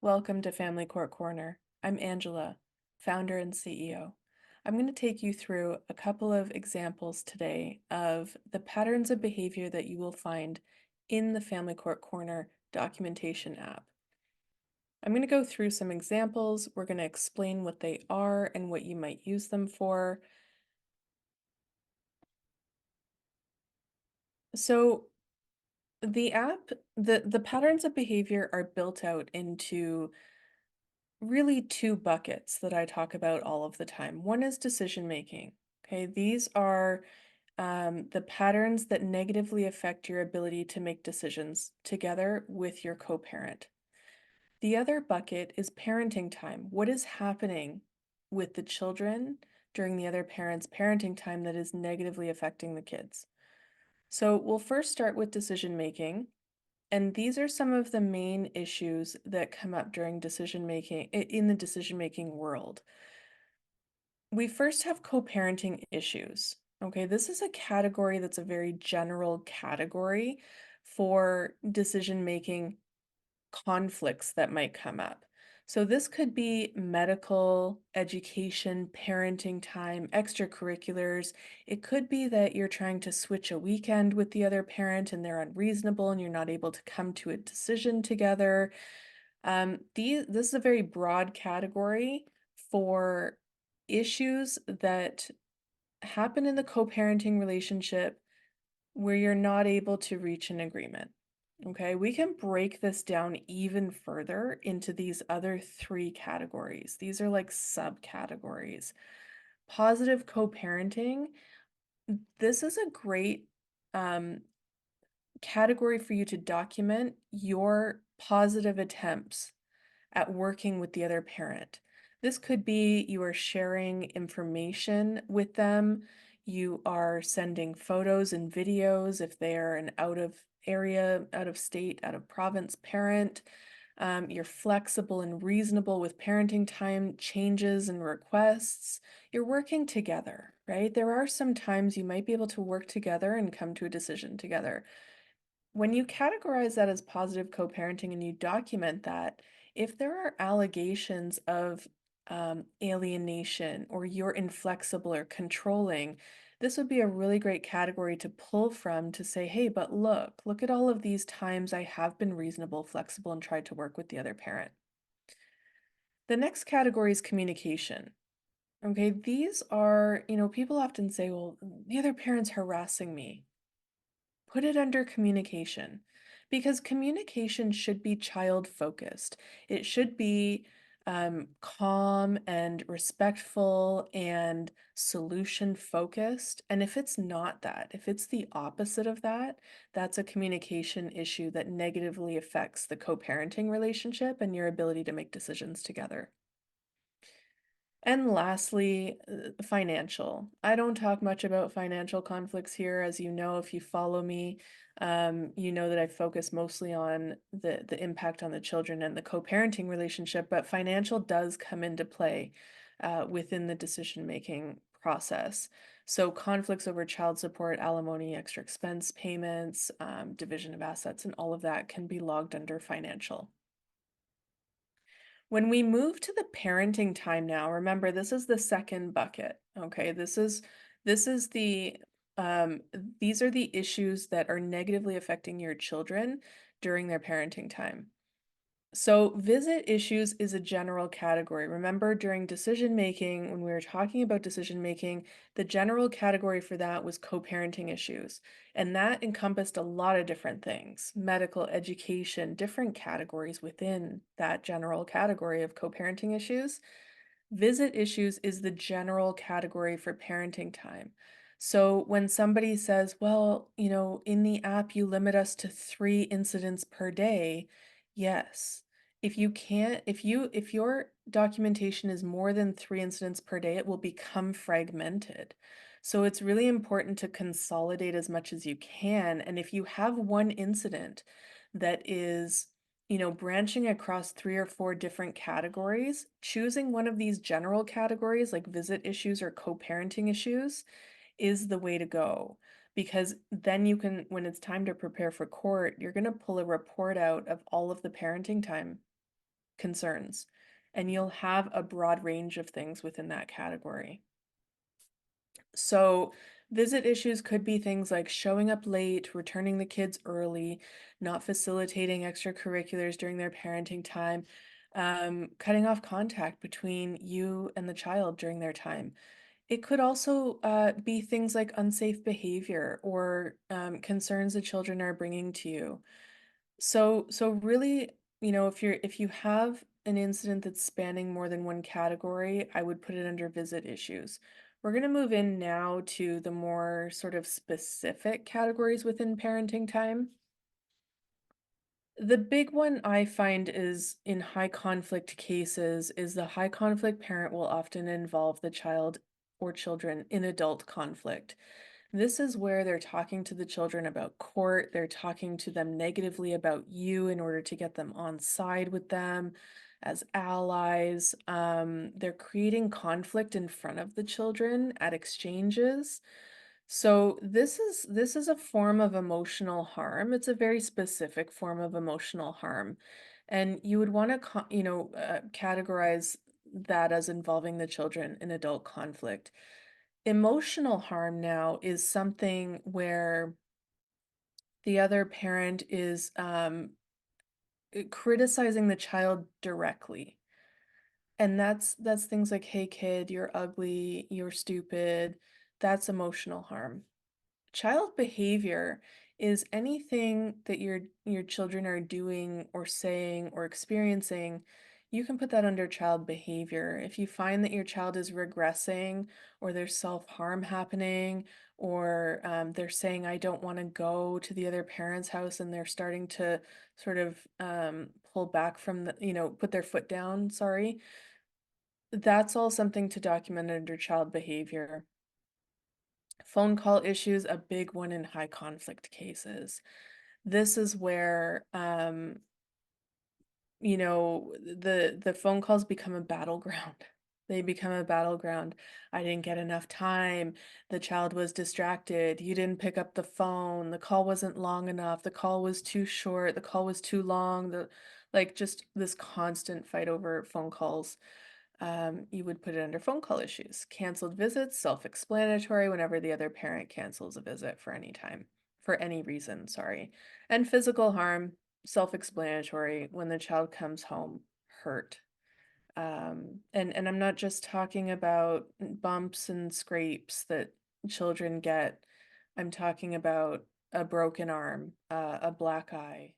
Welcome to Family Court Corner. I'm Angela, founder and CEO. I'm going to take you through a couple of examples today of the patterns of behavior that you will find in the Family Court Corner documentation app. I'm going to go through some examples. We're going to explain what they are and what you might use them for. So the app, the patterns of behavior are built out into really two buckets that I talk about all of the time. One is decision making. Okay, these are the patterns that negatively affect your ability to make decisions together with your co-parent. The other bucket is parenting time. What is happening with the children during the other parent's parenting time that is negatively affecting the kids? So we'll first start with decision making. And these are some of the main issues that come up during decision making in the decision making world. We first have co-parenting issues. Okay, this is a category that's a very general category for decision making conflicts that might come up. So this could be medical, education, parenting time, extracurriculars. It could be that you're trying to switch a weekend with the other parent and they're unreasonable and you're not able to come to a decision together. This is a very broad category for issues that happen in the co-parenting relationship where you're not able to reach an agreement. Okay, we can break this down even further into these other three categories. These are like subcategories. Positive co-parenting, this is a great category for you to document your positive attempts at working with the other parent. This could be you are sharing information with them, you are sending photos and videos if they're an out of area, out of state, out of province parent. You're flexible and reasonable with parenting time changes and requests. You're working together, right? There are some times you might be able to work together and come to a decision together. When you categorize that as positive co-parenting and you document that, if there are allegations of alienation or you're inflexible or controlling, this would be a really great category to pull from to say, hey, but look at all of these times I have been reasonable, flexible, and tried to work with the other parent. The next category is communication. Okay, these are, people often say, well, the other parent's harassing me. Put it under communication because communication should be child focused. It should be calm and respectful and solution focused. And if it's not that, if it's the opposite of that, that's a communication issue that negatively affects the co-parenting relationship and your ability to make decisions together. And lastly, financial. I don't talk much about financial conflicts here. As you know, if you follow me, you know that I focus mostly on the impact on the children and the co-parenting relationship, but financial does come into play within the decision-making process. So conflicts over child support, alimony, extra expense payments, division of assets, and all of that can be logged under financial. When we move to the parenting time now, remember this is the second bucket. Okay, this is the um these are the issues that are negatively affecting your children during their parenting time. So visit issues is a general category. Remember during decision making, when we were talking about decision making, the general category for that was co-parenting issues. And that encompassed a lot of different things, medical, education, different categories within that general category of co-parenting issues. Visit issues is the general category for parenting time. So when somebody says, well, in the app, you limit us to 3 incidents per day. Yes. If you can't, if your documentation is more than 3 incidents per day, it will become fragmented. So it's really important to consolidate as much as you can. And if you have one incident that is branching across 3 or 4 different categories, choosing one of these general categories like visit issues or co-parenting issues is the way to go. Because then you can, when it's time to prepare for court, you're going to pull a report out of all of the parenting time concerns, and you'll have a broad range of things within that category. So, visit issues could be things like showing up late, returning the kids early, not facilitating extracurriculars during their parenting time, cutting off contact between you and the child during their time. It could also be things like unsafe behavior or concerns the children are bringing to you. So really, if you have an incident that's spanning more than one category, I would put it under visit issues. We're going to move in now to the more sort of specific categories within parenting time. The big one I find is in high conflict cases is the high conflict parent will often involve the child or children in adult conflict. This is where they're talking to the children about court, they're talking to them negatively about you in order to get them on side with them as allies. They're creating conflict in front of the children at exchanges. So this is a form of emotional harm. It's a very specific form of emotional harm. And you would want to, categorize that as involving the children in adult conflict. Emotional harm now is something where the other parent is criticizing the child directly. And that's things like, "Hey kid, you're ugly, you're stupid." That's emotional harm. Child behavior is anything that your children are doing or saying or experiencing. You can put that under child behavior. If you find that your child is regressing or there's self-harm happening or they're saying, "I don't want to go to the other parent's house," and they're starting to sort of pull back from put their foot down, sorry, that's all something to document under child behavior. Phone call issues, a big one in high conflict cases. This is where, the phone calls become a battleground. They become a battleground. I didn't get enough time. The child was distracted. You didn't pick up the phone. The call wasn't long enough. The call was too short. The call was too long. Like just this constant fight over phone calls. You would put it under phone call issues. Canceled visits, self-explanatory whenever the other parent cancels a visit for any time, for any reason, sorry. And physical harm, self-explanatory when the child comes home hurt. And I'm not just talking about bumps and scrapes that children get. I'm talking about a broken arm, a black eye,